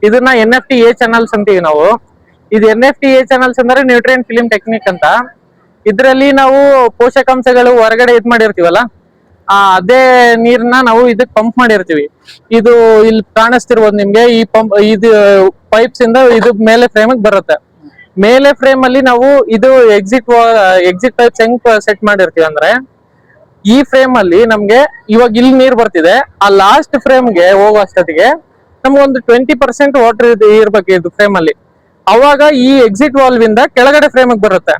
ಇದನ್ನ NFT-A channels ಅಂತೀವಿ ನಾವು. ಇದು NFT-A ಚಾನಲ್ಸ್ ಅಂದ್ರೆ ನ್ಯೂಟ್ರಿಯೆಂಟ್ ಫಿಲ್ಮ್ ಟೆಕ್ನಿಕ್ ಅಂತ. ಇದ್ರಲ್ಲಿ ನಾವು ಪೋಷಕಾಂಶಗಳು ಹೊರಗಡೆ ಇದ್ ಮಾಡಿರ್ತೀವಲ್ಲ, ಅದೇ ನೀರ್ನ ನಾವು ಇದಕ್ ಪಂಪ್ ಮಾಡಿರ್ತೀವಿ. ಇದು ಇಲ್ಲಿ ಕಾಣಿಸ್ತಿರ್ಬೋದು ನಿಮ್ಗೆ, ಈ ಪಂಪ್ ಇದು ಪೈಪ್ಸ್ ಇಂದ ಇದು ಮೇಲೆ ಫ್ರೇಮ್ ಬರುತ್ತೆ. ಮೇಲೆ ಫ್ರೇಮ್ ಅಲ್ಲಿ ನಾವು ಇದು ಎಕ್ಸಿಟ್ ಪೈಪ್ಸ್ ಹೆಂಗ್ ಸೆಟ್ ಮಾಡಿರ್ತೀವಿ ಅಂದ್ರೆ, ಈ ಫ್ರೇಮ್ ಅಲ್ಲಿ ನಮ್ಗೆ ಇವಾಗ ಇಲ್ಲಿ ನೀರ್ ಬರ್ತಿದೆ, ಆ ಲಾಸ್ಟ್ ಫ್ರೇಮ್ಗೆ ಹೋಗೋ ಅಷ್ಟೊತ್ತಿಗೆ ನಮ್ಗೆ ಒಂದು 20% ವಾಟರ್ ಇರ್ಬೇಕು ಇದು ಫ್ರೇಮ್ ಅಲ್ಲಿ. ಅವಾಗ ಈ ಎಕ್ಸಿಟ್ ವಾಲ್ವ್ ಇಂದ ಕೆಳಗಡೆ ಫ್ರೇಮ್ ಬರುತ್ತೆ.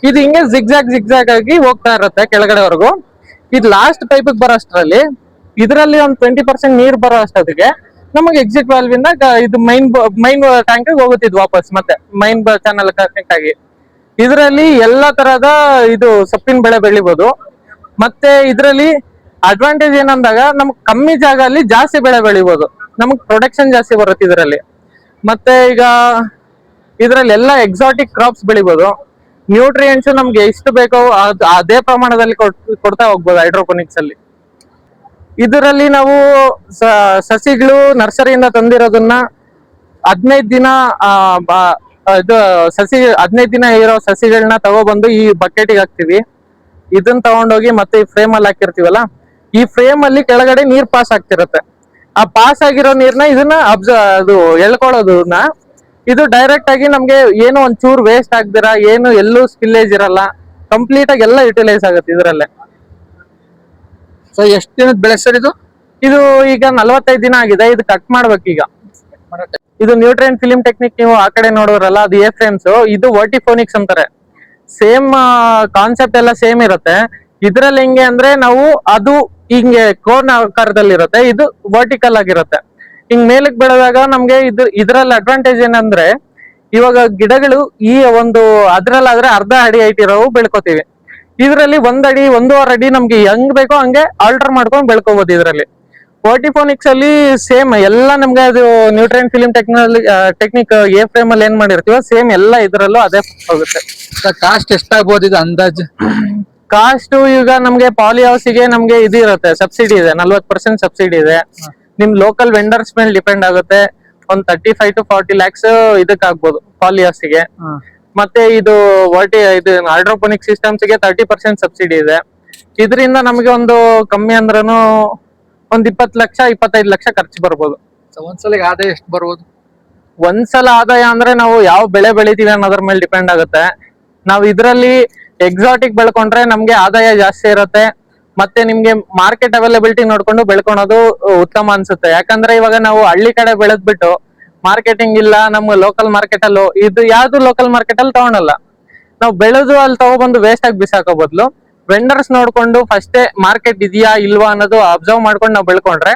ಇದು ಹಿಂಗೆ ಜಿಗ್ಜಾಗ್ ಆಗಿ ಹೋಗ್ತಾ ಇರುತ್ತೆ ಕೆಳಗಡೆವರೆಗೂ. ಇದು ಲಾಸ್ಟ್ ಪೈಪ್ ಬರೋ ಅಷ್ಟರಲ್ಲಿ ಇದರಲ್ಲಿ ಒಂದು 20% ನೀರ್ ಬರೋ ಅಷ್ಟೊತ್ತಿಗೆ ನಮಗೆ ಎಕ್ಸಿಟ್ ವಾಲ್ವ್ ಇಂದ ಇದು ಮೈನ್ ಟ್ಯಾಂಕ್ ಹೋಗುತ್ತೆ. ಇದು ವಾಪಸ್ ಮತ್ತೆ ಮೈನ್ ಚಾನಲ್ ಕನೆಕ್ಟ್ ಆಗಿ ಇದರಲ್ಲಿ ಎಲ್ಲಾ ತರಹದ ಇದು ಸೊಪ್ಪಿನ ಬೆಳೆ ಬೆಳಿಬಹುದು. ಮತ್ತೆ ಇದರಲ್ಲಿ ಅಡ್ವಾಂಟೇಜ್ ಏನಂದಾಗ ನಮ್ಗೆ ಕಮ್ಮಿ ಜಾಗ ಅಲ್ಲಿ ಜಾಸ್ತಿ ಬೆಳೆ ಬೆಳಿಬಹುದು, ನಮಗ್ ಪ್ರೊಡಕ್ಷನ್ ಜಾಸ್ತಿ ಬರುತ್ತೆ ಇದರಲ್ಲಿ. ಮತ್ತೆ ಈಗ ಇದರಲ್ಲಿ ಎಲ್ಲ ಎಕ್ಸಾಟಿಕ್ ಕ್ರಾಪ್ಸ್ ಬೆಳಿಬಹುದು. ನ್ಯೂಟ್ರಿಯೆಂಟ್ಸ್ ನಮ್ಗೆ ಎಷ್ಟು ಬೇಕೋ ಅದೇ ಪ್ರಮಾಣದಲ್ಲಿ ಕೊಡ್ತಾ ಹೋಗ್ಬೋದು ಹೈಡ್ರೋಪೋನಿಕ್ಸ್ ಅಲ್ಲಿ. ಇದರಲ್ಲಿ ನಾವು ಸಸಿಗಳು ನರ್ಸರಿಯಿಂದ ತಂದಿರೋದನ್ನ 15 ದಿನ ಇದು 15 ದಿನ ಇರೋ ಸಸಿಗಳನ್ನ ತಗೊಬಂದು ಈ ಬಕೆಟಿಗೆ ಹಾಕ್ತಿವಿ. ಇದನ್ನ ತಗೊಂಡೋಗಿ ಮತ್ತೆ ಈ ಫ್ರೇಮ್ ಅಲ್ಲಿ ಹಾಕಿರ್ತೀವಲ್ಲ, ಈ ಫ್ರೇಮ್ ಅಲ್ಲಿ ಕೆಳಗಡೆ ನೀರ್ ಪಾಸ್ ಆಗ್ತಿರತ್ತೆ. ಆ ಪಾಸ್ ಆಗಿರೋ ನೀರ್ನ ಇದನ್ನ ಅದು ಎಳ್ಕೊಳ್ಳೋದನ್ನ ಇದು ಡೈರೆಕ್ಟ್ ಆಗಿ ನಮ್ಗೆ ಏನು ಒಂಚೂರು ವೇಸ್ಟ್ ಆಗ್ದಿರಾ, ಏನು ಎಲ್ಲೂ ಸ್ಪಿಲ್ಲೇಜ್ ಇರಲ್ಲ, ಕಂಪ್ಲೀಟ್ ಆಗಿ ಎಲ್ಲ ಯುಟಿಲೈಸ್ ಆಗುತ್ತೆ ಇದರಲ್ಲೇ. ಸೊ ಎಷ್ಟು ದಿನದ ಬೆಳೆ ಸರ್ ಇದು? ಇದು ಈಗ 45 ದಿನ ಆಗಿದೆ. ಇದು ಕಟ್ ಮಾಡ್ಬೇಕು ಈಗ. ಇದು ನ್ಯೂಟ್ರಿಯೆಂಟ್ ಫಿಲ್ಮ್ ಟೆಕ್ನಿಕ್ ನೀವು ಆ ಕಡೆ ನೋಡೋರಲ್ಲ, ಅದು ಎ ಫ್ರೇಮ್ಸ್. ಇದು ವರ್ಟಿಫೋನಿಕ್ಸ್ ಅಂತಾರೆ. ಸೇಮ್ ಕಾನ್ಸೆಪ್ಟ್ ಎಲ್ಲ ಸೇಮ್ ಇರುತ್ತೆ. ಇದ್ರಲ್ಲಿ ಹೆಂಗೆ ಅಂದ್ರೆ ನಾವು ಅದು ಹಿಂಗೆ ಕೋನ್ ಆಕಾರದಲ್ಲಿ ಇರುತ್ತೆ, ಇದು ವರ್ಟಿಕಲ್ ಆಗಿರುತ್ತೆ. ಹಿಂಗ್ ಮೇಲಕ್ಕೆ ಬೆಳೆದಾಗ ನಮ್ಗೆ ಇದ್ರಲ್ಲಿ ಅಡ್ವಾಂಟೇಜ್ ಏನಂದ್ರೆ, ಇವಾಗ ಗಿಡಗಳು ಈ ಒಂದು ಅದ್ರಲ್ಲಾದ್ರೆ ಅರ್ಧ ಅಡಿ ಹೈಟ್ ಇರೋವು ಬೆಳ್ಕೋತೀವಿ. ಇದರಲ್ಲಿ 1 ಅಡಿ 1.5 ಅಡಿ ನಮ್ಗೆ ಹೆಂಗ್ ಬೇಕೋ ಹಂಗೆ ಆಲ್ಟರ್ ಮಾಡ್ಕೊಂಡು ಬೆಳ್ಕೋಬಹುದು ಇದರಲ್ಲಿ. ವರ್ಟಿಫೋನಿಕ್ಸ್ ಅಲ್ಲಿ ಸೇಮ್ ಎಲ್ಲ ನಮ್ಗೆ ಅದು nutrient film technique A frame ಅಲ್ಲಿ ಏನ್ ಮಾಡಿರ್ತೀವೋ ಸೇಮ್ ಎಲ್ಲ ಇದ್ರಲ್ಲೂ ಅದೇ ಹೋಗುತ್ತೆ. ಕಾಸ್ಟ್ ಎಷ್ಟಾಗ್ಬೋದು ಇದು ಅಂದಾಜು? ಕಾಸ್ಟ್ ಈಗ ನಮ್ಗೆ ಪಾಲಿ ಹೌಸಿಗೆ ನಮ್ಗೆ ಇದು ಇರುತ್ತೆ, ಸಬ್ಸಿಡಿ ಇದೆ, 40% ಸಬ್ಸಿಡಿ ಇದೆ. ನಿಮ್ ಲೋಕಲ್ ವೆಂಡರ್ಸ್ ಮೇಲೆ ಡಿಪೆಂಡ್ ಆಗುತ್ತೆ. ಒಂದ್ 35 to 40 lakhs ಇದಕ್ ಆಗ್ಬೋದು ಪಾಲಿ ಹೌಸಿಗೆ. ಮತ್ತೆ ಇದು ಹೈಡ್ರೋಪೋನಿಕ್ ಸಿಸ್ಟಮ್ಸ್ ಗೆ 30% ಸಬ್ಸಿಡಿ ಇದೆ. ಇದರಿಂದ ನಮ್ಗೆ ಒಂದು ಕಮ್ಮಿ ಅಂದ್ರೂ ಒಂದ್ 20 ಲಕ್ಷ 25 ಲಕ್ಷ ಖರ್ಚು ಬರ್ಬೋದು. ಒಂದ್ಸಲ ಆದಾಯ ಎಷ್ಟು ಬರ್ಬೋದು? ಒಂದ್ಸಲ ಆದಾಯ ಅಂದ್ರೆ ನಾವು ಯಾವ ಬೆಳೆ ಬೆಳಿತೀವಿ ಅನ್ನೋದ್ರ ಮೇಲೆ ಡಿಪೆಂಡ್ ಆಗುತ್ತೆ. ನಾವು ಇದರಲ್ಲಿ ಎಕ್ಸಾಟಿಕ್ ಬೆಳ್ಕೊಂಡ್ರೆ ನಮ್ಗೆ ಆದಾಯ ಜಾಸ್ತಿ ಇರುತ್ತೆ. ಮತ್ತೆ ನಿಮ್ಗೆ ಮಾರ್ಕೆಟ್ ಅವೈಲಬಿಲಿಟಿ ನೋಡ್ಕೊಂಡು ಬೆಳ್ಕೊಳೋದು ಉತ್ತಮ ಅನ್ಸುತ್ತೆ. ಯಾಕಂದ್ರೆ ಇವಾಗ ನಾವು ಹಳ್ಳಿ ಕಡೆ ಬೆಳೆದ್ಬಿಟ್ಟು ಮಾರ್ಕೆಟಿಂಗ್ ಇಲ್ಲ, ನಮ್ಮ ಲೋಕಲ್ ಮಾರ್ಕೆಟ್ ಅಲ್ಲೂ ಇದು ಯಾವ್ದು ಲೋಕಲ್ ಮಾರ್ಕೆಟ್ ಅಲ್ಲಿ ತಗೊಳಲ್ಲ. ನಾವು ಬೆಳೆದು ಅಲ್ಲಿ ತಗೊಬಂದು ವೇಸ್ಟ್ ಆಗಿ ಬಿಸಾಕೋ ಬದಲು ವೆಂಡರ್ಸ್ ನೋಡ್ಕೊಂಡು ಫಸ್ಟೇ ಮಾರ್ಕೆಟ್ ಇದೆಯಾ ಇಲ್ವಾ ಅನ್ನೋದು ಅಬ್ಸರ್ವ್ ಮಾಡ್ಕೊಂಡು ನಾವು ಬೆಳ್ಕೊಂಡ್ರೆ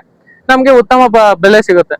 ನಮ್ಗೆ ಉತ್ತಮ ಬೆಲೆ ಸಿಗುತ್ತೆ.